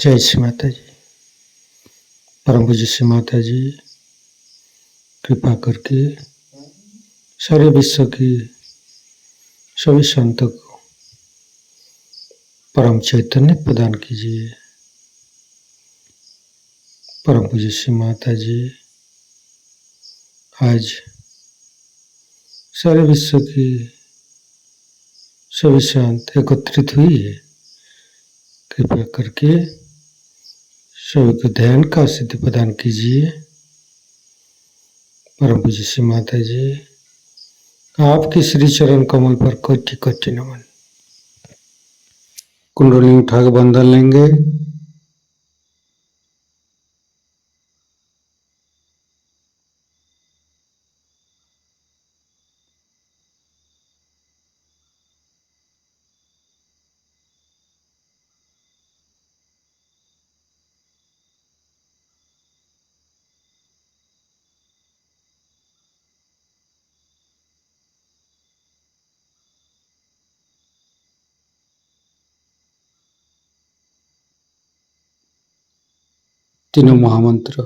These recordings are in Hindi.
जय श्री माता जी। परम पूज्य श्री माता जी कृपा करके सारे विश्व की सभी संतों को परम चैतन्य प्रदान कीजिए। परम पूज्य श्री माता जी आज सारे विश्व की सभी संत एकत्रित हुई है। कृपा करके सभी को ध्यान का सिद्धि प्रदान कीजिए। परम पूज्य श्री माता जी आपके श्री चरण कमल पर कोटि कोटि नमन। कुंडली उठा के बंधन लेंगे। तीनों महामंत्र।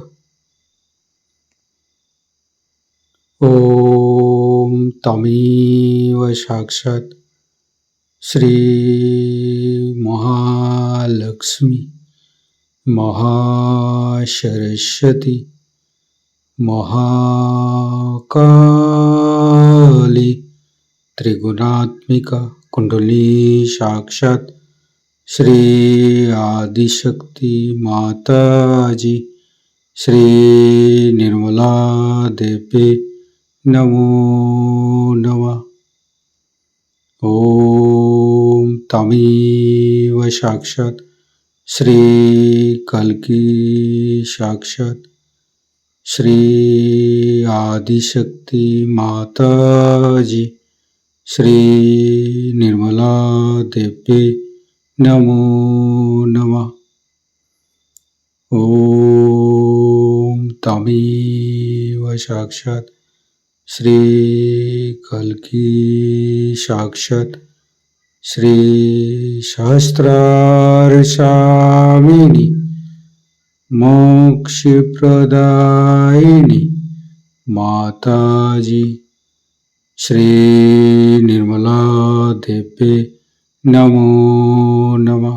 ओम तमेव साक्षात् श्री महालक्ष्मी महासरस्वती महाकाली त्रिगुणात्मिका कुंडली साक्षात् श्री आदिशक्ति माता जी श्री निर्मला देवी नमो नमः। ओम तमेव साक्षात् श्री कल्की साक्षात् श्री आदिशक्ति माता जी श्री निर्मला देवी नमो नमः। ओम तमेव साक्षात् श्री कल्की साक्षात् श्री सहस्रार स्वामिनी मोक्ष प्रदायिनी माता जी श्री निर्मला देवी नमो नमः।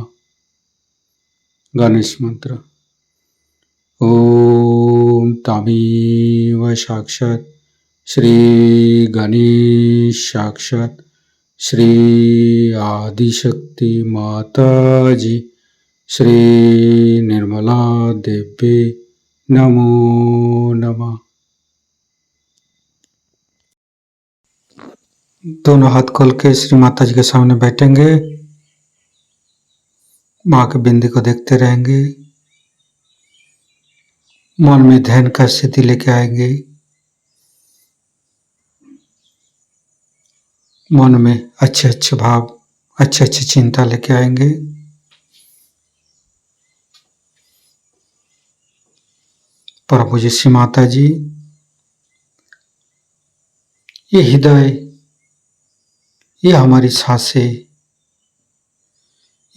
गणेश मंत्र। ओम तमेव साक्षात् श्री गणेश साक्षात् श्री आदिशक्ति माता जी श्री निर्मला देवी नमो नमः। दोनों हाथ खोल के श्री माता जी के सामने बैठेंगे। माँ के बिंदी को देखते रहेंगे। मन में ध्यान का स्थिति लेके आएंगे। मन में अच्छे अच्छे भाव अच्छे अच्छे चिंता लेके आएंगे। परम पूज्य श्री माता जी ये हृदय ये हमारी सांसें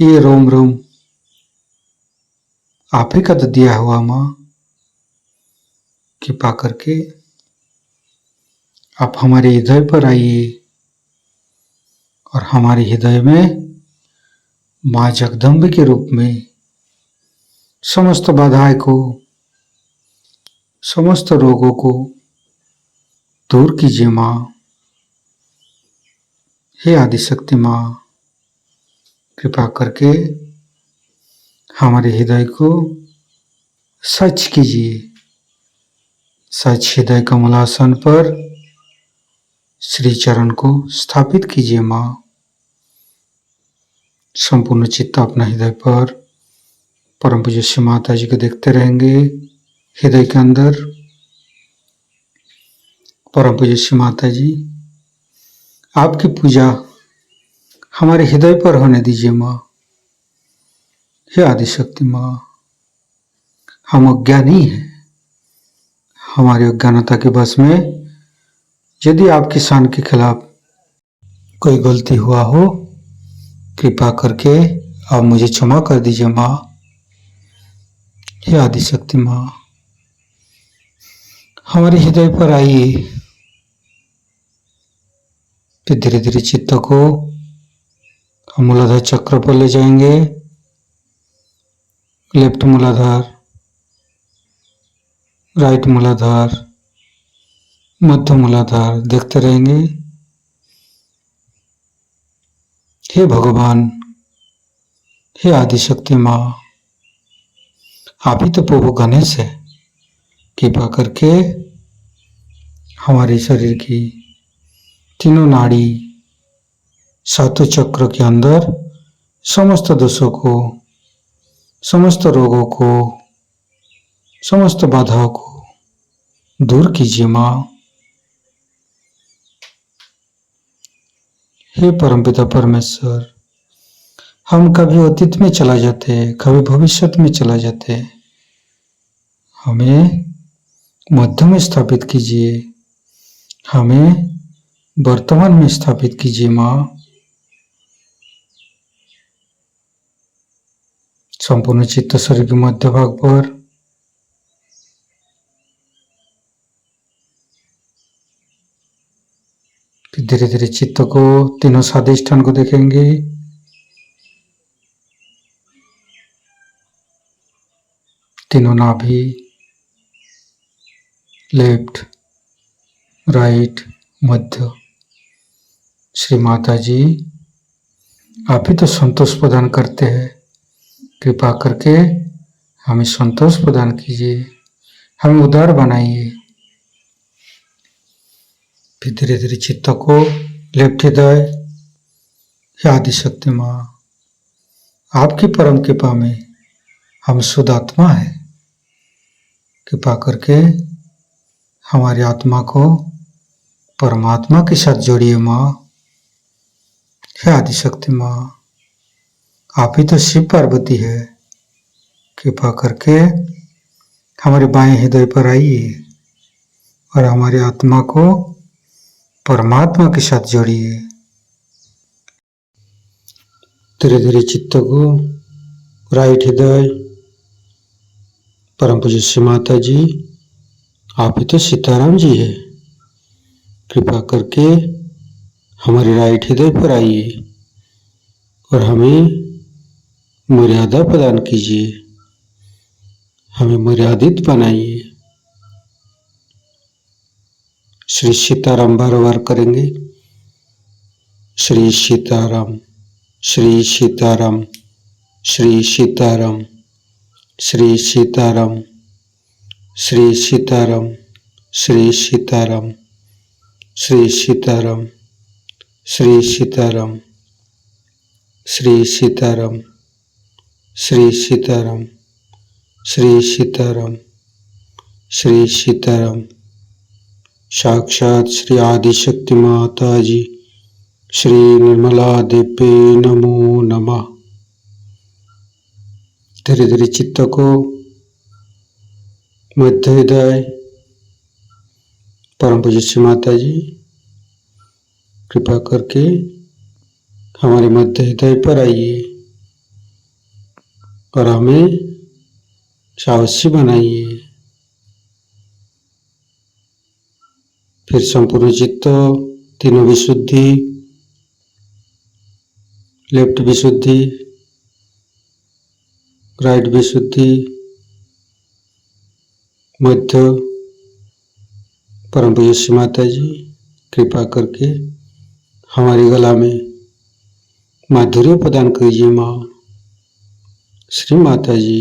ये रोम रोम आप ही का तो दिया हुआ माँ। कृपा करके आप हमारे हृदय पर आइए और हमारे हृदय में माँ जगदम्बे के रूप में समस्त बाधाएं को समस्त रोगों को दूर कीजिए माँ। हे आदिशक्ति माँ कृपा करके हमारे हृदय को सच कीजिए। सच हृदय कमलासन पर श्री चरण को स्थापित कीजिए माँ। संपूर्ण चित्त अपना हृदय पर परम पूज्य श्री माता जी को देखते रहेंगे। हृदय के अंदर परम पूज्य श्री माता जी आपकी पूजा हमारे हृदय पर होने दीजिए माँ। हे आदिशक्ति माँ हम अज्ञानी हैं। हमारी अज्ञानता के बस में यदि आपकी शान के खिलाफ कोई गलती हुआ हो कृपा करके आप मुझे क्षमा कर दीजिए माँ। हे आदिशक्ति माँ, हमारे हृदय पर आइए। फिर धीरे धीरे चित्त को हम मूलाधार चक्र पर ले जाएंगे। लेफ्ट मूलाधार, राइट मूलाधार, मध्य मूलाधार देखते रहेंगे। हे भगवान, हे आदिशक्ति माँ, आप ही तो प्रभु गणेश है। कृपा करके हमारे शरीर की तीनों नाड़ी, सातों चक्र के अंदर समस्त दोषों को, समस्त रोगों को, समस्त बाधाओं को दूर कीजिए माँ। हे परमपिता परमेश्वर, हम कभी अतीत में चला जाते, कभी भविष्य में चला जाते, हमें मध्य में स्थापित कीजिए, हमें वर्तमान में स्थापित कीजिए माँ। संपूर्ण चित्त शरीर के मध्य भाग पर फिर धीरे धीरे चित्त को तीनों स्वादिष्ठान को देखेंगे। तीनों नाभि, लेफ्ट, राइट, मध्य। श्री माता जी, आप ही तो संतोष प्रदान करते हैं। कृपा करके हमें संतोष प्रदान कीजिए, हमें उदार बनाइए। फिर धीरे धीरे चित्त को लेफ्ट हृदय, आदिशक्ति माँ, आपकी परम कृपा में हम शुद्ध आत्मा है। कृपा करके हमारी आत्मा को परमात्मा के साथ जोड़िए माँ। हे आदिशक्ति माँ, आप ही तो शिव पार्वती है। कृपा करके हमारे बाएं हृदय पर आइए और हमारी आत्मा को परमात्मा के साथ जोड़िए। धीरे धीरे चित्त को राइट हृदय, परम पूज्य श्री माता जी, आप ही तो सीताराम जी है। कृपा करके हमारे राइट हृदय पर आइए और हमें मर्यादा प्रदान कीजिए, हमें मर्यादित बनाइए। श्री सीताराम बार बार करेंगे। श्री सीताराम, श्री सीताराम, श्री सीताराम, श्री सीताराम, श्री सीताराम, श्री सीताराम, श्री सीताराम, श्री सीताराम, श्री सीताराम, श्री सीताराम, श्री सीताराम, श्री सीताराम। साक्षात श्री आदिशक्ति माता जी, श्री निर्मला देवी नमो नमः। धीरे धीरे चित्त को मध्य हृदय, परम पूज्य श्री माता जी, कृपा करके हमारे मध्य हृदय पर आइए और हमें साहसी बनाइए। फिर संपूर्ण चित्त, तीनों विशुद्धि, लेफ्ट विशुद्धि, राइट विशुद्धि, मध्य, परम पूज्य श्री माता जी, कृपा करके हमारी गला में माधुर्य प्रदान कीजिए माँ। श्री माता जी,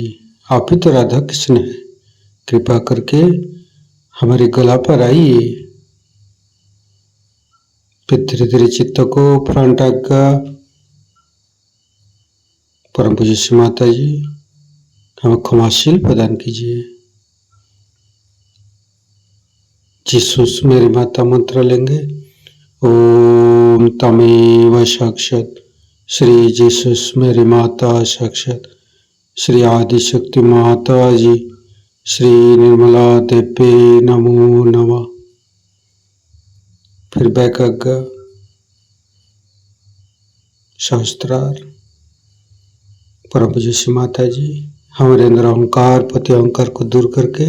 आप ही तो राधा कृष्ण है। कृपा करके हमारे गला पर आइए। फिर धीरे धीरे चित्त को फ्रंट आज्ञा, परम पूज्य श्री माता जी, हमें क्षमाशील प्रदान कीजिए। जीसस मेरी माता मंत्र लेंगे। ओम तमेव साक्षात श्री जीसस मेरी माता साक्षात श्री आदिशक्ति माता जी, श्री निर्मला देवी नमो नमः। फिर बैक आज्ञा, सहस्त्रार, परम पूज्य श्री माता जी, हमारे अंदर अहंकार पति अहंकार को दूर करके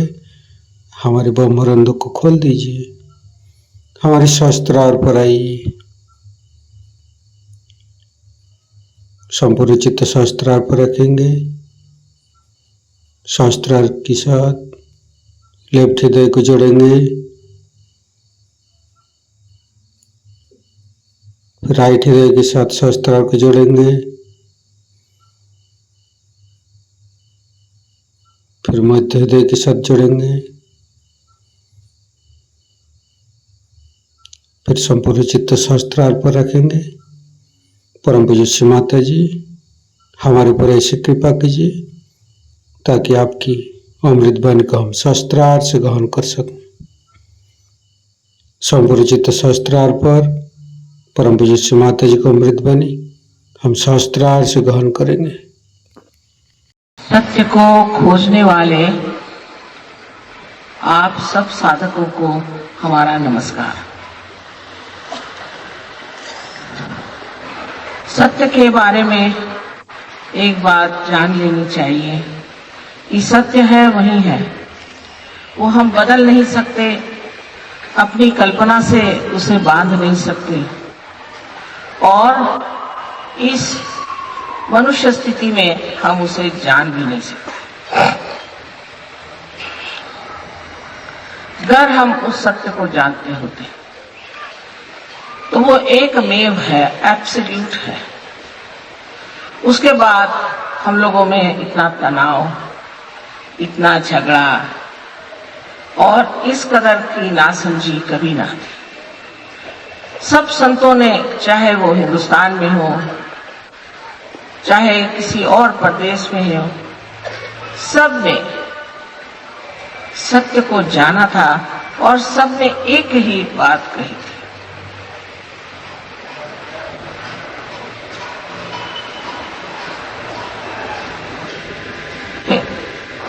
हमारे ब्रह्मरंध्र को खोल दीजिए। हमारे शास्त्रार पर आइए, संपूर्ण चित्त शास्त्रार पर रखेंगे। शास्त्रार के साथ लेफ्ट हृदय को जोड़ेंगे, फिर राइट हृदय के साथ शास्त्रार को जोड़ेंगे, फिर मध्य हृदय के साथ जोड़ेंगे, फिर संपूर्ण चित्त शास्त्रार पर रखेंगे। परम पूज्य श्री माता जी हमारे ऊपर ऐसी कृपा कीजिए ताकि आपकी अमृत वाणी को हम शास्त्रार से ग्रहण कर सकें। संपूर्ण चित्त शास्त्रार पर परम पूज्य श्री माता जी को अमृत वाणी हम शास्त्रार से ग्रहण करेंगे। सत्य को खोजने वाले आप सब साधकों को हमारा नमस्कार। सत्य के बारे में एक बात जान लेनी चाहिए कि सत्य है वही है, वो हम बदल नहीं सकते, अपनी कल्पना से उसे बांध नहीं सकते और इस मनुष्य स्थिति में हम उसे जान भी नहीं सकते। अगर हम उस सत्य को जानते होते तो वो एकमेव है, एब्सोल्यूट है। उसके बाद हम लोगों में इतना तनाव, इतना झगड़ा और इस कदर की नासमझी कभी ना थी। सब संतों ने, चाहे वो हिंदुस्तान में हो चाहे किसी और प्रदेश में हो, सब ने सत्य को जाना था और सब ने एक ही बात कही थी।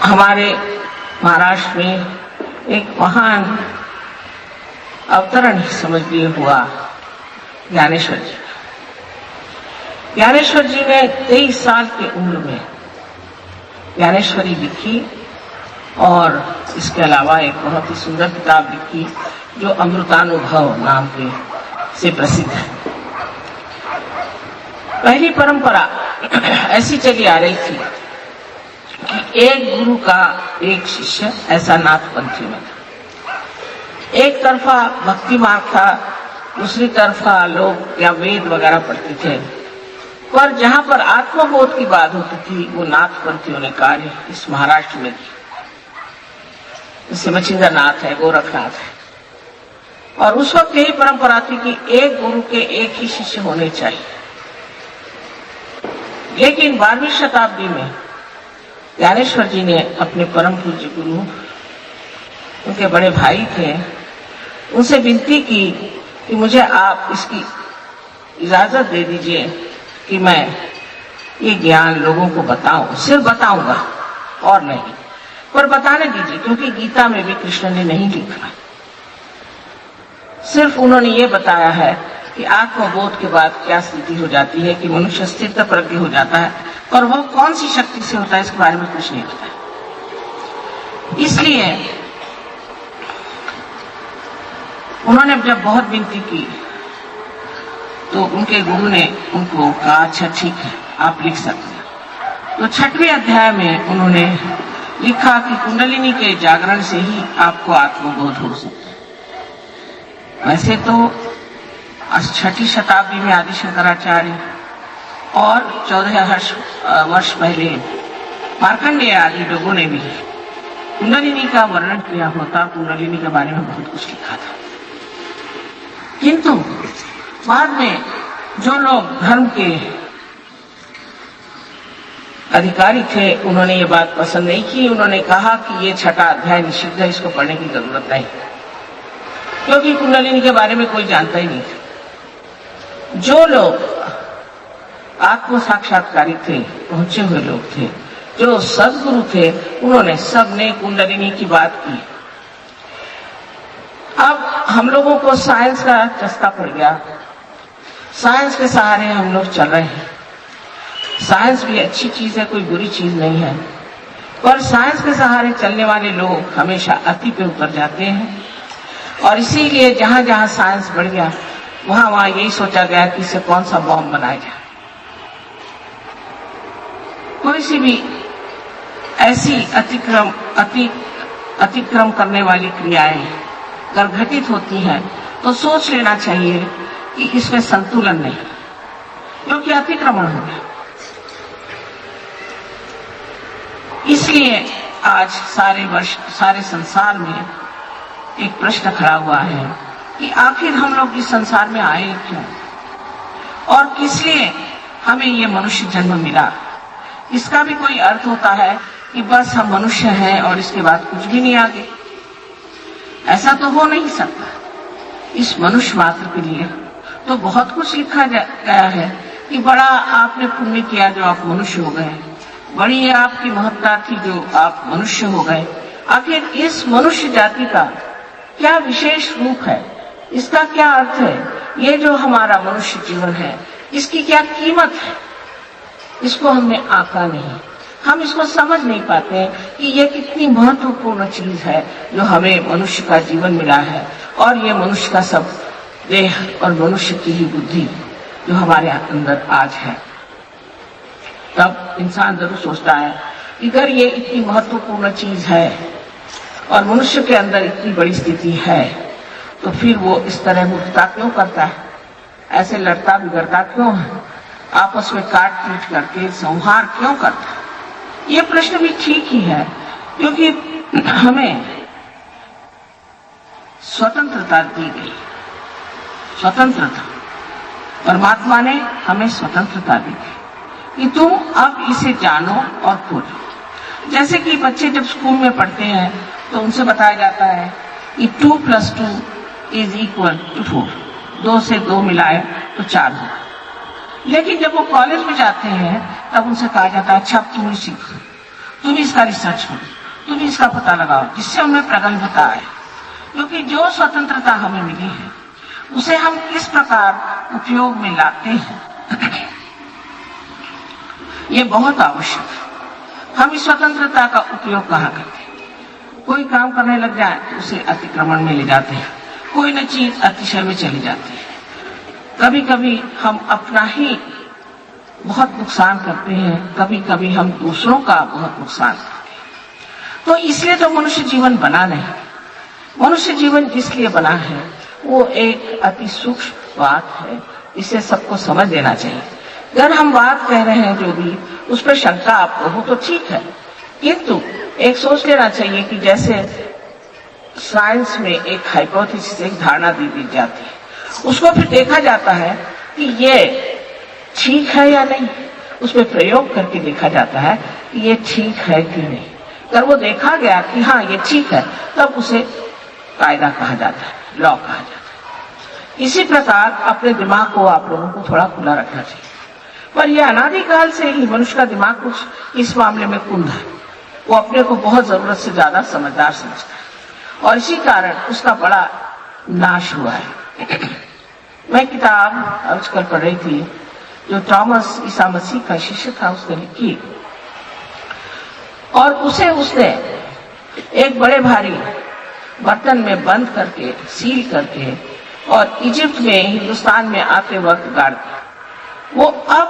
हमारे महाराष्ट्र में एक महान अवतरण समझ लिए हुआ ज्ञानेश्वर जी। ज्ञानेश्वर जी ने 23 साल की उम्र में ज्ञानेश्वरी लिखी और इसके अलावा एक बहुत ही सुंदर किताब लिखी जो अमृतानुभव नाम के से प्रसिद्ध है। पहली परंपरा ऐसी चली आ रही थी कि एक गुरु का एक शिष्य, ऐसा नाथपंथी में था। एक तरफा भक्ति मार्ग था, दूसरी तरफा लोग या वेद वगैरह पढ़ते थे, पर जहां पर आत्मबोध की बात होती थी वो नाथपंथियों ने कार्य इस महाराष्ट्र में की। जैसे मच्छिंद्र नाथ है, गोरखनाथ है। और उस वक्त यही परंपरा थी कि एक गुरु के एक ही शिष्य होने चाहिए। लेकिन 12वीं शताब्दी में ज्ञानेश्वर जी ने अपने परम पूज्य गुरु, उनके बड़े भाई थे, उनसे विनती की कि मुझे आप इसकी इजाजत दे दीजिए कि मैं ये ज्ञान लोगों को बताऊं। सिर्फ बताऊंगा और नहीं, पर बताने दीजिए, क्योंकि गीता में भी कृष्ण ने नहीं लिखा। सिर्फ उन्होंने ये बताया है कि आत्मबोध के बाद क्या स्थिति हो जाती है, कि मनुष्य स्थिर प्रज्ञ हो जाता है, और वह कौन सी शक्ति से होता है इसके बारे में कुछ नहीं बताया। इसलिए उन्होंने जब बहुत विनती की तो उनके गुरु ने उनको कहा, अच्छा ठीक है, आप लिख सकते हैं। तो 6वें अध्याय में उन्होंने लिखा कि कुंडलिनी के जागरण से ही आपको आत्मबोध हो सकता है। वैसे तो 6ठी शताब्दी में आदि शंकराचार्य और 14 वर्ष पहले मार्कंडेय आदि लोगों ने भी कुंडलिनी का वर्णन किया होता, कुंडलिनी के बारे में बहुत कुछ लिखा था। किंतु बाद में जो लोग धर्म के अधिकारी थे उन्होंने ये बात पसंद नहीं की। उन्होंने कहा कि ये 6ठा अध्याय निषिद्ध है, इसको पढ़ने की जरूरत नहीं, क्योंकि कुंडलिनी के बारे में कोई जानता ही नहीं था। जो लोग आत्म साक्षात्कारी थे, पहुंचे हुए लोग थे, जो सदगुरु थे, उन्होंने सबने कुंडलिनी की बात की। अब हम लोगों को साइंस का चस्का पड़ गया, साइंस के सहारे हम लोग चल रहे हैं। साइंस भी अच्छी चीज है, कोई बुरी चीज नहीं है, पर साइंस के सहारे चलने वाले लोग हमेशा अति पे उतर जाते हैं, और इसीलिए जहां जहां साइंस बढ़ गया वहां वहां यही सोचा गया कि इससे कौन सा बॉम्ब बनाया जाए। कोई सी भी ऐसी अतिक्रम करने वाली क्रियाएं अगर घटित होती हैं तो सोच लेना चाहिए कि इसमें संतुलन नहीं, क्योंकि अतिक्रमण हो गया। इसलिए आज सारे संसार में एक प्रश्न खड़ा हुआ है कि आखिर हम लोग इस संसार में आए क्यों और किस लिए हमें ये मनुष्य जन्म मिला। इसका भी कोई अर्थ होता है कि बस हम मनुष्य हैं और इसके बाद कुछ भी नहीं आगे। ऐसा तो हो नहीं सकता। इस मनुष्य मात्र के लिए तो बहुत कुछ लिखा गया है कि बड़ा आपने पुण्य किया जो आप मनुष्य हो गए, बड़ी आपकी महत्ता थी जो आप मनुष्य हो गए। आखिर इस मनुष्य जाति का क्या विशेष रूप है, इसका क्या अर्थ है, ये जो हमारा मनुष्य जीवन है इसकी क्या कीमत है, इसको हमने आंका नहीं। हम इसको समझ नहीं पाते कि ये कितनी महत्वपूर्ण चीज है जो हमें मनुष्य का जीवन मिला है, और ये मनुष्य का सब देह और मनुष्य की ही बुद्धि जो हमारे अंदर आज है। तब इंसान जरूर सोचता है कि अगर ये इतनी महत्वपूर्ण चीज है और मनुष्य के अंदर इतनी बड़ी स्थिति है तो फिर वो इस तरह मूर्खता क्यों करता है, ऐसे लड़ता बिगड़ता क्यों है, आपस में काट पीट करके संहार क्यों करता है। ये प्रश्न भी ठीक ही है, क्योंकि हमें स्वतंत्रता दी गई। स्वतंत्रता, परमात्मा ने हमें स्वतंत्रता दी कि तुम अब इसे जानो और खोजो। जैसे कि बच्चे जब स्कूल में पढ़ते हैं तो उनसे बताया जाता है कि 2 + 2 = 4, 2 से 2 मिलाए तो 4 होगा। लेकिन जब वो कॉलेज में जाते हैं तब उनसे कहा जाता है अच्छा तुम ही सीखो, तुम इसका रिसर्च करो, तुम इसका पता लगाओ, जिससे उन्हें प्रगल्भता आए। क्योंकि जो स्वतंत्रता हमें मिली है उसे हम किस प्रकार उपयोग में लाते हैं ये बहुत आवश्यक है। हम इस स्वतंत्रता का उपयोग कहाँ करते हैं। कोई काम करने लग जाए तो उसे अतिक्रमण में ले जाते हैं, कोई न चीज अतिशय में चली जाती है। कभी कभी हम अपना ही बहुत नुकसान करते हैं, कभी कभी हम दूसरों का बहुत नुकसान करते हैं। तो इसलिए तो मनुष्य जीवन बना नहीं। मनुष्य जीवन जिसलिए बना है वो एक अति सूक्ष्म बात है, इसे सबको समझ लेना चाहिए। अगर हम बात कह रहे हैं जो भी उस पर शंका आपको हो तो ठीक है, किंतु एक सोच लेना चाहिए कि जैसे साइंस में एक हाइपोथेसिस, एक धारणा दी जाती है, उसको फिर देखा जाता है कि ये ठीक है या नहीं, उसमें प्रयोग करके देखा जाता है कि ये ठीक है कि नहीं। अगर वो देखा गया कि हाँ ये ठीक है तब उसे कायदा कहा जाता है, लॉ कहा जाता है। इसी प्रकार अपने दिमाग को आप लोगों को थोड़ा खुला रखना चाहिए। पर यह अनादिकाल से ही मनुष्य का दिमाग कुछ इस मामले में कुंद है। वो अपने को बहुत जरूरत से ज्यादा समझदार समझता है और इसी कारण उसका बड़ा नाश हुआ है। मैं किताब आजकल पढ़ रही थी जो थॉमस ईसा मसीह का शिष्य था, उसने लिखी, और उसने एक बड़े भारी बर्तन में बंद करके, सील करके, और इजिप्ट में, हिंदुस्तान में आते वक्त गाड़ दिया। वो अब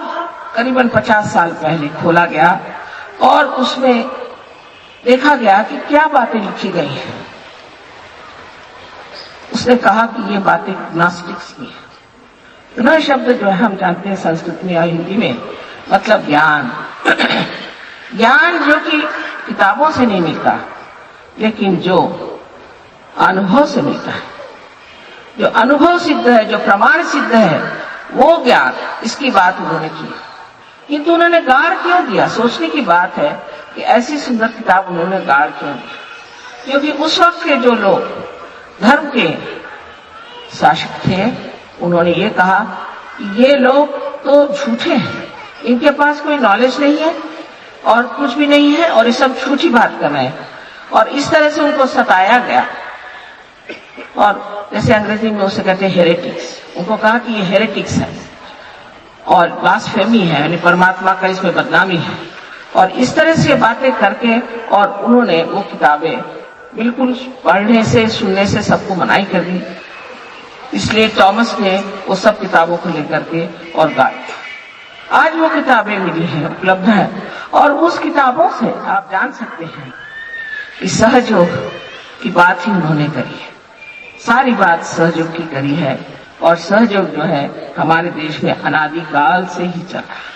करीबन 50 साल पहले खोला गया और उसमें देखा गया कि क्या बातें लिखी गई हैं। उसने कहा कि ये बातें ग्नोस्टिक्स की है। ग्नो शब्द जो है हम जानते हैं संस्कृत में या हिंदी में मतलब ज्ञान। ज्ञान जो कि किताबों से नहीं मिलता, लेकिन जो अनुभव से मिलता है, जो अनुभव सिद्ध है, जो प्रमाण सिद्ध है, वो ज्ञान, इसकी बात उन्होंने की। किंतु उन्होंने गाड़ क्यों दिया? सोचने की बात है कि ऐसी सुंदर किताब उन्होंने गाड़ क्यों दी? क्योंकि उस वक्त के जो लोग धर्म के शासक थे उन्होंने ये कहा कि ये लोग तो झूठे हैं, इनके पास कोई नॉलेज नहीं है और कुछ भी नहीं है और ये सब झूठी बात कर रहे हैं। और इस तरह से उनको सताया गया और जैसे अंग्रेजी में उसे कहते हैं हेरेटिक्स। उनको कहा कि ये हेरेटिक्स है और ब्लास्फेमी है, यानी परमात्मा का इसमें बदनामी है। और इस तरह से बातें करके, और उन्होंने वो किताबें बिल्कुल पढ़ने से सुनने से सबको मनाही कर दी। इसलिए थॉमस ने वो सब किताबों को लेकर के और गाया। आज वो किताबें मिली है, उपलब्ध है, और उस किताबों से आप जान सकते हैं कि सहयोग की बात ही उन्होंने करी है। सारी बात सहयोग की करी है, और सहयोग जो है हमारे देश में अनादिकाल से ही चला है।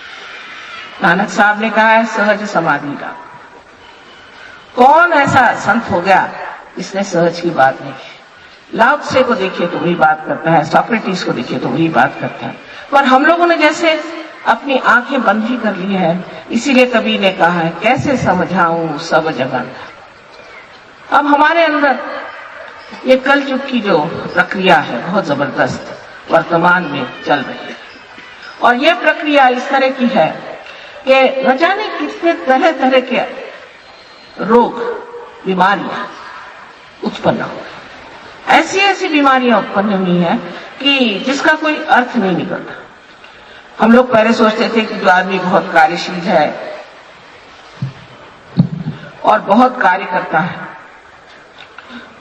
नानक साहब ने कहा है सहज समाधि का। कौन ऐसा संत हो गया इसने सहज की बात नहीं की? लाओ त्से को देखिए तो वही बात करता है, सोक्रेटिस को देखिए तो वही बात करता है, पर हम लोगों ने जैसे अपनी आंखें बंद ही कर ली है। इसीलिए कबीर ने कहा है कैसे समझाऊं सब जगन। अब हमारे अंदर ये कलयुग की जो प्रक्रिया है बहुत जबरदस्त वर्तमान में चल रही है, और ये प्रक्रिया इस तरह की है कि न जाने कितने तरह तरह के रोग बीमारियां उत्पन्न हो गई। ऐसी ऐसी बीमारियां उत्पन्न हुई हैं कि जिसका कोई अर्थ नहीं निकलता। हम लोग पहले सोचते थे कि जो आदमी बहुत कार्यशील है और बहुत कार्य करता है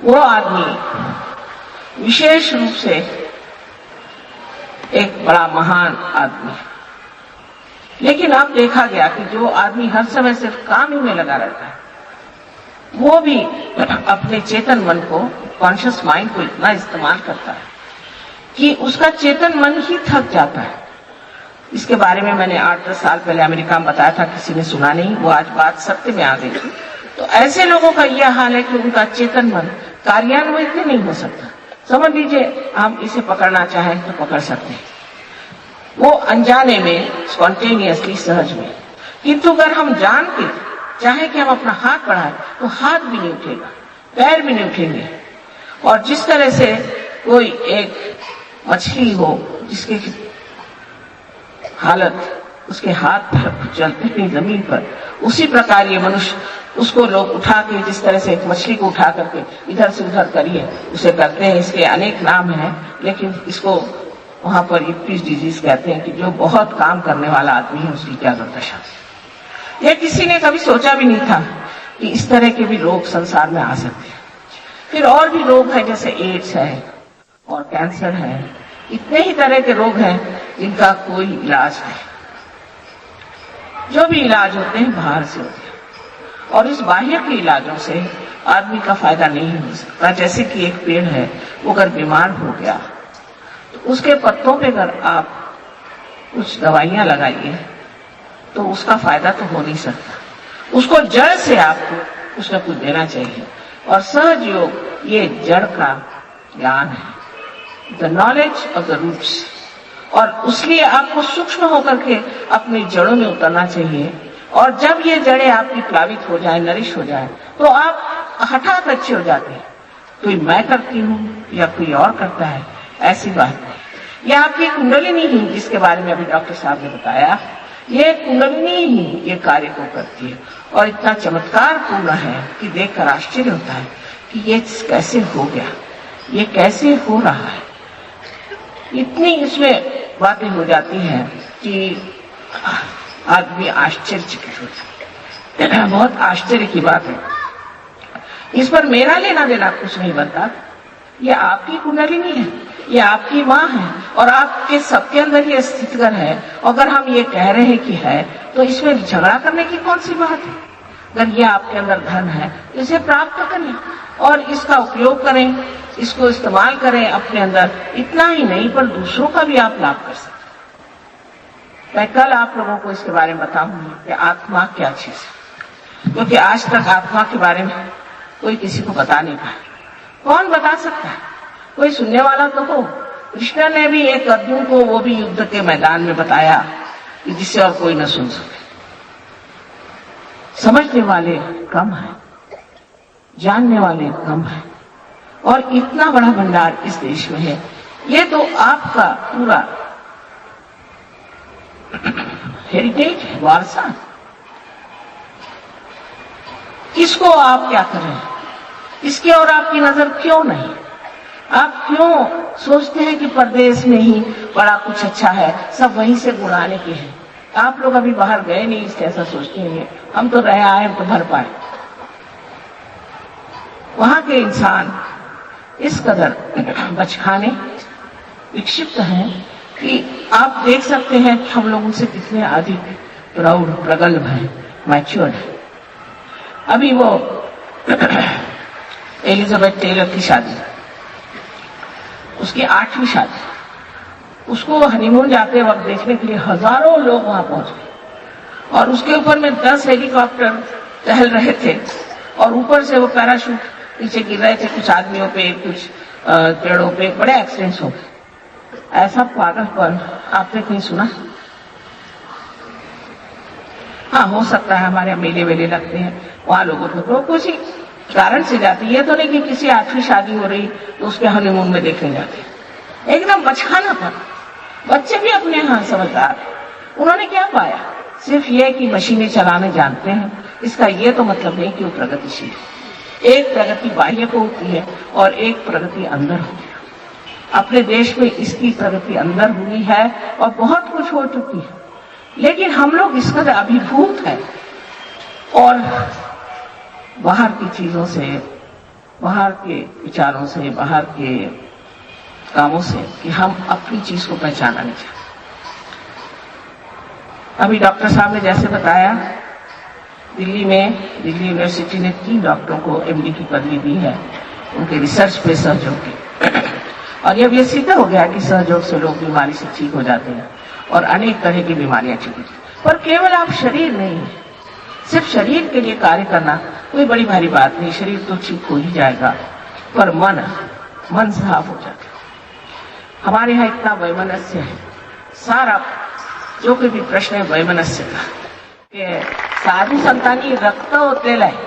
वो आदमी विशेष रूप से एक बड़ा महान आदमी है। लेकिन अब देखा गया कि जो आदमी हर समय सिर्फ काम ही में लगा रहता है वो भी अपने चेतन मन को, कॉन्शियस माइंड को इतना इस्तेमाल करता है कि उसका चेतन मन ही थक जाता है। इसके बारे में मैंने 8-10 साल पहले अमेरिका में बताया था, किसी ने सुना नहीं, वो आज बात सत्य में आ गई। तो ऐसे लोगों का यह हाल है कि उनका चेतन मन कार्यान्वित नहीं हो सकता। समझ लीजिए हम इसे पकड़ना चाहें तो पकड़ सकते हैं, वो अनजाने में, स्पॉन्टेनियसली, सहज में। किंतु अगर हम जान के चाहे कि हम अपना हाथ बढ़ाएं तो हाथ भी नहीं उठेगा, पैर भी नहीं उठेंगे। और जिस तरह से कोई एक मछली हो जिसकी हालत उसके हाथ चलते नहीं जमीन पर, उसी प्रकार ये मनुष्य, उसको लोग उठा के जिस तरह से एक मछली को उठा करके इधर से उधर करिए उसे करते हैं। इसके अनेक नाम हैं, लेकिन इसको वहां पर इक्विस डिजीज कहते हैं कि जो बहुत काम करने वाला आदमी है उसकी क्या दुर्दशा। यह किसी ने कभी सोचा भी नहीं था कि इस तरह के भी रोग संसार में आ सकते हैं। फिर और भी रोग है जैसे एड्स है और कैंसर है, इतने ही तरह के रोग हैं जिनका कोई इलाज नहीं। जो भी इलाज होते हैं बाहर से होते हैं, और इस बाह्य के इलाजों से आदमी का फायदा नहीं हो सकता। जैसे कि एक पेड़ है, वो अगर बीमार हो गया तो उसके पत्तों पे अगर आप कुछ दवाइयां लगाइए तो उसका फायदा तो हो नहीं सकता। उसको जड़ से आपको कुछ न कुछ देना चाहिए, और सहज योग ये जड़ का ज्ञान है, the knowledge of the roots. और उसलिए आपको सूक्ष्म होकर के अपनी जड़ों में उतरना चाहिए, और जब ये जड़ें आपकी प्लावित हो जाए, नरिश हो जाए, तो आप हठात अच्छे हो जाते हैं। कोई मैं करती हूँ या कोई और करता है, ऐसी बात नहीं। ये आपकी कुंडलिनी ही, जिसके बारे में अभी डॉक्टर साहब ने बताया, ये कुंडलिनी ही ये कार्य को करती है, और इतना चमत्कार पूर्ण है कि देखकर आश्चर्य होता है कि ये कैसे हो गया, ये कैसे हो रहा है। इतनी इसमें बातें हो जाती हैं कि आदमी आश्चर्यचकित होता है। बहुत आश्चर्य की बात है। इस पर मेरा लेना देना कुछ नहीं बनता। ये आपकी कुंडलिनी है, ये आपकी माँ है, और आपके सबके अंदर ये स्थितकर है। अगर हम ये कह रहे हैं कि है, तो इसमें झगड़ा करने की कौन सी बात है। अगर ये आपके अंदर धन है, इसे प्राप्त करें और इसका उपयोग करें, इसको इस्तेमाल करें अपने अंदर। इतना ही नहीं, पर दूसरों का भी आप लाभ कर सकते। मैं कल आप लोगों को इसके बारे में बताऊंगी कि आत्मा क्या चीज है, क्योंकि आज तक आत्मा के बारे में कोई किसी को बता नहीं पाया। कौन बता सकता है? कोई सुनने वाला तो हो। कृष्ण ने भी एक अर्जुन को, वो भी युद्ध के मैदान में बताया कि जिससे और कोई न सुन सके। समझने वाले कम हैं, जानने वाले कम हैं, और इतना बड़ा भंडार इस देश में है। ये तो आपका पूरा हेरिटेज है, वारसा। इसको आप क्या कर रहे हैं? इसके और आपकी नजर क्यों नहीं? आप क्यों सोचते हैं कि परदेश में ही बड़ा कुछ अच्छा है, सब वहीं से गुड़ाने के हैं? आप लोग अभी बाहर गए नहीं इसलिए ऐसा सोचते हैं, हम तो रहे आए तो भर पाए। वहां के इंसान इस कदर बचकाने विक्षिप्त हैं कि आप देख सकते हैं कि हम लोग उनसे कितने अधिक प्रौढ़ प्रगल्भ हैं, मैच्योर्ड है। अभी वो एलिजाबेथ टेलर की शादी, उसकी 8वीं शादी, उसको हनीमून जाते वक्त देखने के लिए हजारों लोग वहां पहुंच गए और उसके ऊपर में 10 हेलीकॉप्टर टहल रहे थे और ऊपर से वो पैराशूट नीचे गिर रहे थे, कुछ आदमियों पे, कुछ पेड़ों पे, बड़े एक्सीडेंट्स हो गए। ऐसा पागलपन आपने कहीं सुना? हाँ, हो सकता है हमारे मेले वेले लगते हैं, वहां लोगों को कुछ ही कारण से जाती है, तो नहीं कि किसी 8वीं शादी हो रही तो उसके हनीमून में देखने जाते। एकदम बचकाना पर। बच्चे भी अपने यहाँ समझदार, उन्होंने क्या पाया? सिर्फ ये कि मशीनें चलाने जानते हैं, इसका ये तो मतलब नहीं कि वो प्रगतिशील। एक प्रगति बाह्य को होती है और एक प्रगति अंदर होती है। अपने देश में इसकी प्रगति अंदर हुई है और बहुत कुछ हो चुकी है, लेकिन हम लोग इस कदर अभिभूत हैं और बाहर की चीजों से, बाहर के विचारों से, बाहर के कामों से कि हम अपनी चीज को पहचाना नहीं चाहते। अभी डॉक्टर साहब ने जैसे बताया, दिल्ली यूनिवर्सिटी ने 3 डॉक्टरों को एमडी की पदवी दी है उनके रिसर्च पे सहयोग की। और अब ये सिद्ध हो गया कि सहयोग से लोग बीमारी से ठीक हो जाते हैं और अनेक तरह की बीमारियां ठीक होती हैं। पर केवल आप शरीर नहीं, सिर्फ शरीर के लिए कार्य करना कोई बड़ी भारी बात नहीं, शरीर तो ठीक हो ही जाएगा, पर मन साफ हो जाता है। हमारे यहाँ इतना वैमनस्य है, सारा जो कोई भी प्रश्न है वैमनस्य का, साधू संतांनी रक्त होतेलं आहे,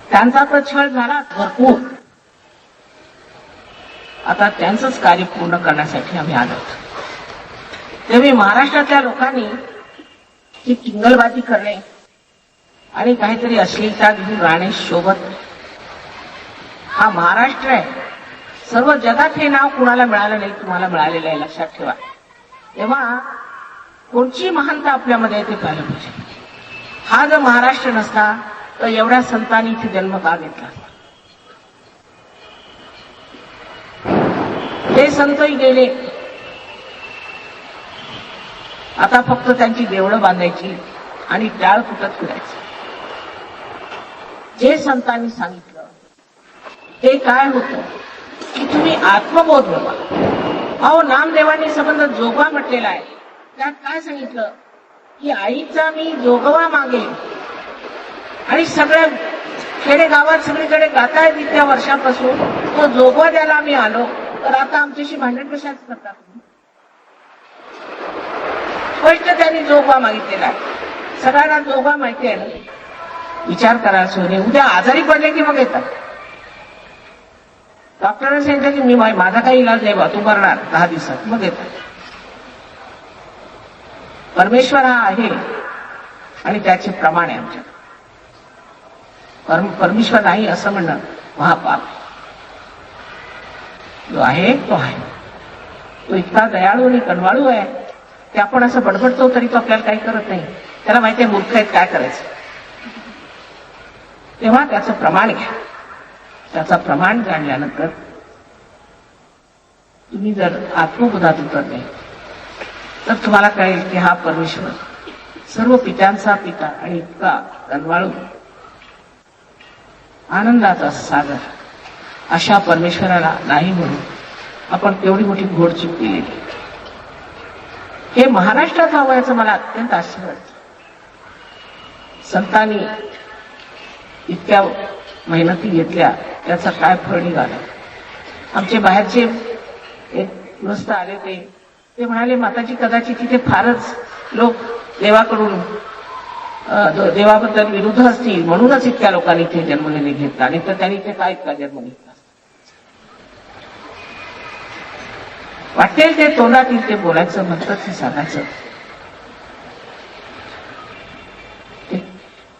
त्यांचा तर छळ झाला भरपूर, आता त्यांचंच कार्य पूर्ण करण्यासाठी आम्ही आलो. तेव्हा महाराष्ट्रातल्या लोकांनी ही टिंगलबाजी करणे आणि काहीतरी अश्लीलता घेऊन राहणे शोभत. हा महाराष्ट्र आहे, सर्व जगात हे नाव कुणाला मिळालं नाही, तुम्हाला मिळालेलं आहे, लक्षात ठेवा. तेव्हा कोणची महानता आपल्यामध्ये आहे ते पाहिलं पाहिजे. हा जर महाराष्ट्र नसता तर एवढ्या संतांनी इथे जन्म का घेतला? ते संतही गेले, आता फक्त त्यांची देवळं बांधायची आणि टाळ फुटत फिरायची. जे संतांनी सांगितलं ते काय होतं की तुम्ही आत्मबोध व्हावा. अहो, नामदेवांनी संबंध जोगवा म्हटलेला आहे. त्यात काय सांगितलं की आईचा मी जोगवा मागेल, आणि सगळ्या खेडेगावात सगळीकडे गाताय इतक्या वर्षापासून तो जोगवा द्यायला आम्ही आलो, तर आता आमच्याशी भांडण कशाच करतात? स्पष्ट त्यांनी जोगवा मागितलेला आहे. सगळ्यांना जोगवा माहिती आहे ना? विचार करा सोने, उद्या आजारी पडले की मग येतात. डॉक्टरांनी सांगितलं की मी माझा काही इलाज नाही बा, तू करणार 10 दिवसात, मग येतात. परमेश्वर हा आहे आणि त्याचे प्रमाण आहे आमच्या. परमेश्वर नाही असं म्हणणं महापाप. जो आहे तो आहे, तो इतका दयाळू आणि कणवाळू आहे की आपण असं बडबडतो तरी तो आपल्याला काही करत नाही. त्याला माहिती आहे मूर्ख आहेत, काय करायचं. तेव्हा त्याचं प्रमाण घ्या. त्याचा प्रमाण जाणल्यानंतर तुम्ही जर आत्मबोधात उतरले तर तुम्हाला कळेल की हा परमेश्वर सर्व पित्यांचा पिता आणि इतका कणवाळू आनंदाचा सागर, अशा परमेश्वराला नाही म्हणून आपण तेवढी मोठी घोडचूक केलेली. हे महाराष्ट्रात हवं याचं मला अत्यंत आश्चर्य वाटतं. संतांनी इतक्या मेहनती घेतल्या, त्याचा काय फळ निघाला. आमचे बाहेरचे एक ग्रस्त आले, ते म्हणाले माताजी कदाचित तिथे फारच लोक देवाकडून देवाबद्दल विरुद्ध असतील, म्हणूनच इतक्या लोकांनी इथे जन्म घेतला, आणि तर त्यांनी इथे काय इतका जन्म घेतला. वाटेल ते तोंडातील ते बोलायचं, म्हणतात ते सांगायचं.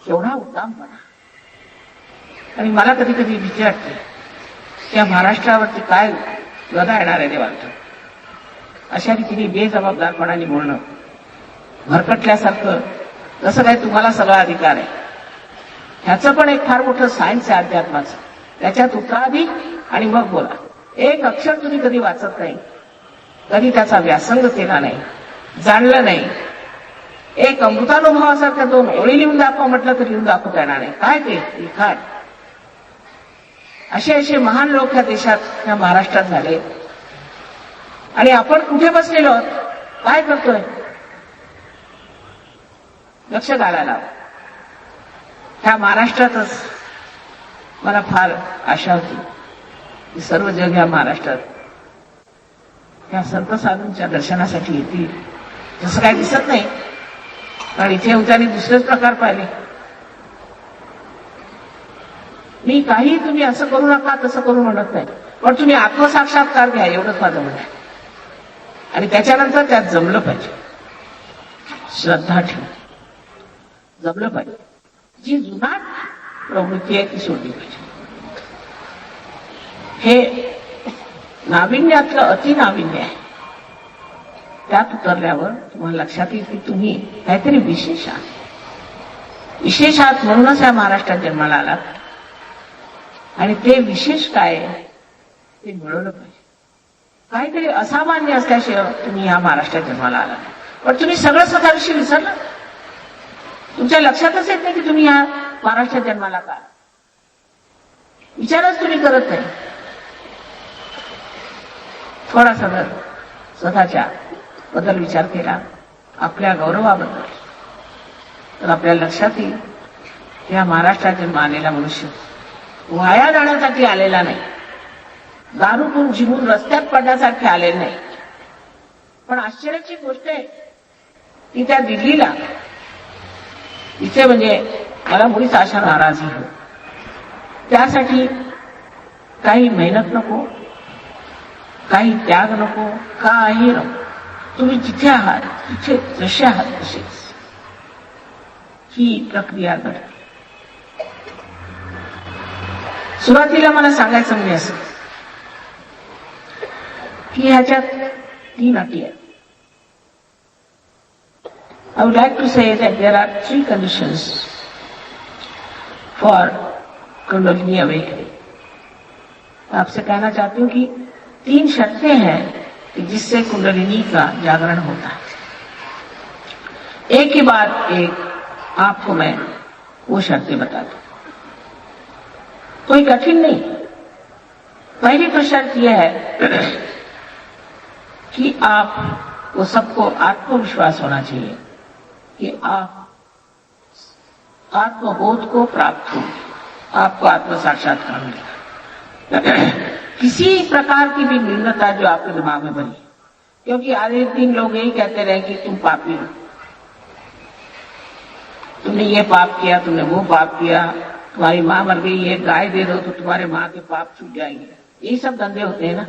केवढा उद्दामपणा. आणि मला कधी कधी भीती वाटते त्या महाराष्ट्रावरती काय गदा येणार आहे देवाला. अशा रीतीने बेजबाबदारपणाने बोलणं भरकटल्यासारखं, तसं काय तुम्हाला सगळा अधिकार आहे. ह्याचं पण एक फार मोठं सायन्स आहे अध्यात्माचं. त्याच्यात उतरा आधी आणि मग बोला. एक अक्षर तुम्ही कधी वाचत नाही, कधी त्याचा व्यासंग केला नाही, जाणलं नाही, एक अमृतानुभवासारख्या 2 ओळी लिहून दाखवा म्हटलं तर लिहून दाखवता येणार नाही. काय ते लिखाण. असे महान लोक ह्या देशात, ह्या महाराष्ट्रात झाले. आणि आपण कुठे बसलेलो आहोत, काय करतोय, लक्ष घालायला. ह्या महाराष्ट्रातच मला फार आशा होती की सर्व जग ह्या महाराष्ट्रात ह्या संत साधूंच्या दर्शनासाठी येतील. तसं काही दिसत नाही, कारण इथे होत्याने दुसरेच प्रकार पाहिले. मी काही तुम्ही असं करू नका तसं करू म्हणत नाही, पण तुम्ही आत्मसाक्षात्कार घ्या एवढंच माझं म्हणणं आहे. आणि त्याच्यानंतर त्यात जमलं पाहिजे, श्रद्धा ठेव, जमलं पाहिजे. जी जुनाट प्रवृत्ती आहे ती सोडली पाहिजे. हे नाविन्यातलं अतिनाविन्य आहे. त्यात उतरल्यावर तुम्हाला लक्षात येईल की तुम्ही काहीतरी विशेष आहात. विशेष आहात म्हणूनच या महाराष्ट्रात जन्माला आलात. आणि ते विशेष काय ते मिळवलं पाहिजे. काहीतरी असामान्य असल्याशिवाय तुम्ही या महाराष्ट्रात जन्माला आला. पण तुम्ही सगळं स्वतःविषयी विसरलं. तुमच्या लक्षातच येत नाही की तुम्ही या महाराष्ट्रात जन्माला का. विचारच तुम्ही करत नाही. थोडासा जर स्वतःच्या बद्दल विचार केला, आपल्या गौरवाबद्दल, तर आपल्या लक्षात येईल की या महाराष्ट्रात जन्म आलेला मनुष्य वाया जाण्यासाठी आलेला नाही, दारू पिऊन जिमून रस्त्यात पडण्यासाठी आलेला नाही. पण आश्चर्याची गोष्ट आहे की त्या दिल्लीला, इथे म्हणजे मला मुळीच अशा नाराजी हो, त्यासाठी काही मेहनत नको, काही त्याग नको, काही नको. तुम्ही जिथे आहात तिथे जसे आहात तसेच ही प्रक्रिया घडते. सुरुवातीला मला सांगायचं म्हणजे असं की ह्याच्यात 3 अटी आहेत. I would like to say that there are 3 conditions for kundalini awakening. आपसे कहना चाहती हूं कि 3 शर्तें हैं कि जिससे कुंडलिनी का जागरण होता है. एक के बाद एक आपको मैं वो शर्तें बता दूं. कोई कठिन नहीं. पहली तो शर्त यह है कि आप वो सबको आत्मविश्वास होना चाहिए कि आप आत्मबोध को प्राप्त हो, आपको आत्म साक्षात्कार मिलेगा. किसी प्रकार की भी न्यूनता जो आपके दिमाग में बनी, क्योंकि आधे दिन लोग यही कहते रहे कि तुम पापी हो, तुमने ये पाप किया, तुमने वो पाप किया, तुम्हारी माँ मर गई, ये गाय दे दो तो तुम्हारे माँ के पाप छूट जाएंगे. यही सब धंधे होते हैं ना.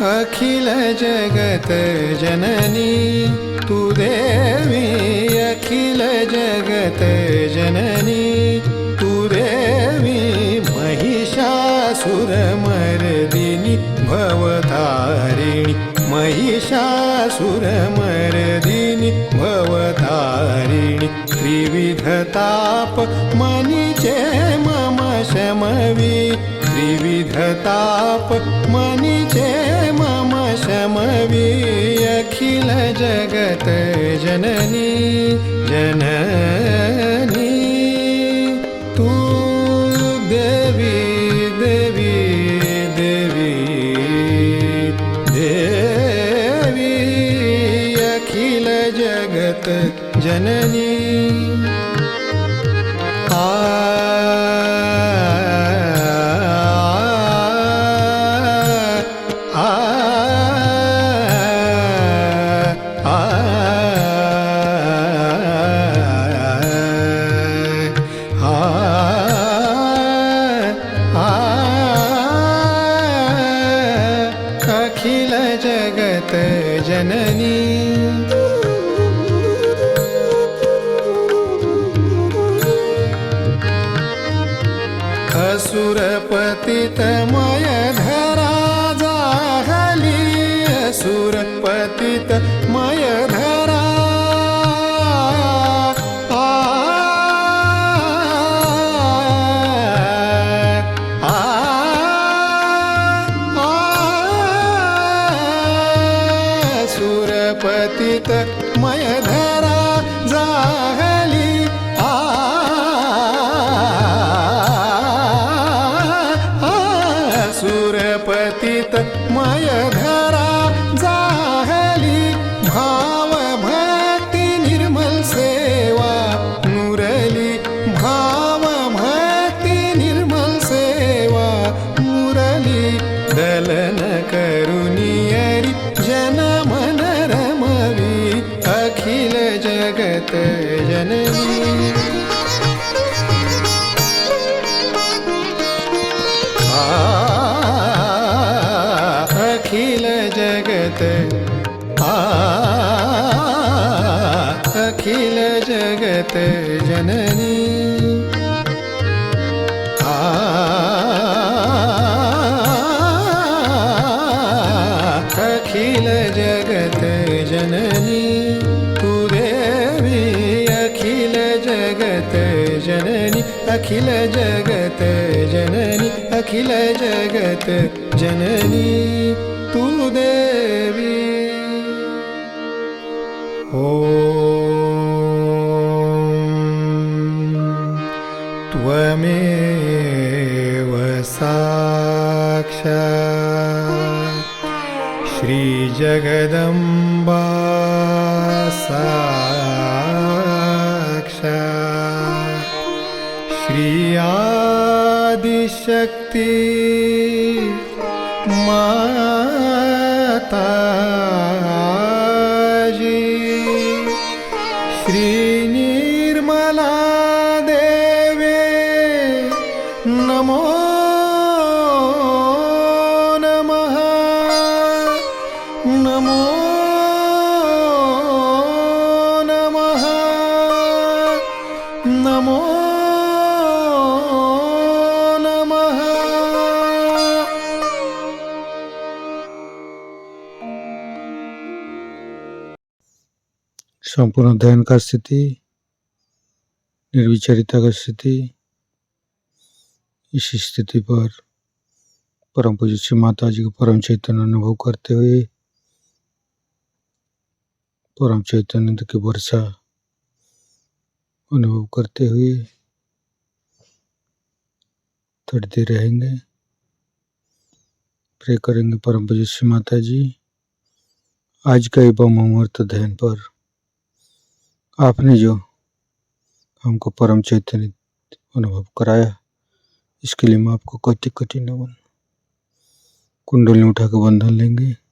अखिल जगत जननी तू देवी, अखिल जगत जननी तू देवी, महिषासुरमर्दिनी भवतारिणी, महिषासुरमर्दिनी भवतारिणी, त्रिविधताप मनीचे मम शमवी, त्रिविधताप मनीचे मम शमवी, अखिल जगत जननी जननी तू देवी देवी देवी देवी, अखिल जगत जननी। अखिल जगत जननी असुरपतितमय धरा जाहली, असुरपतितमय धरा सुरपतित मय धरा जाहली, सुरपतित मय धरा जाहली, भाव भक्ति निर्मल सेवा मुरली, भाव भक्ति निर्मल सेवा मुरली, दलन करुनियरी जन मन रमवी, अखिल जगत जननी। अखिल जगत अखिल जगत जननी, अखिल जगत जननी तू देवी, अखिल जगत जननी, अखिल जगत जननी, अखिल जगत जननी तू देवी। त्वमेव साक्षात् श्रीजगदम्बा साक्षात् श्री आदिशक्ति माताजी, श्री निर्मला देवे नमो नमः, नमो नमः, नमो नमः। संपूर्ण ध्यान का स्थिति, निर्विचारिता का स्थिति, इस स्थिति पर परम पूज्य श्री माता जी का परम चैतन्य अनुभव करते हुए परम चैतन्य की वर्षा अनुभव करते हुए थोड़ी देर रहेंगे। प्रे करेंगे परम पूज्य श्री माता जी, आज का एवं अमृत ध्यान पर आपने जो हमको परम चैतन्य अनुभव कराया, इसके लिए मैं आपको कोटि कोटि नमन। कुंडली उठा के बंधन लेंगे।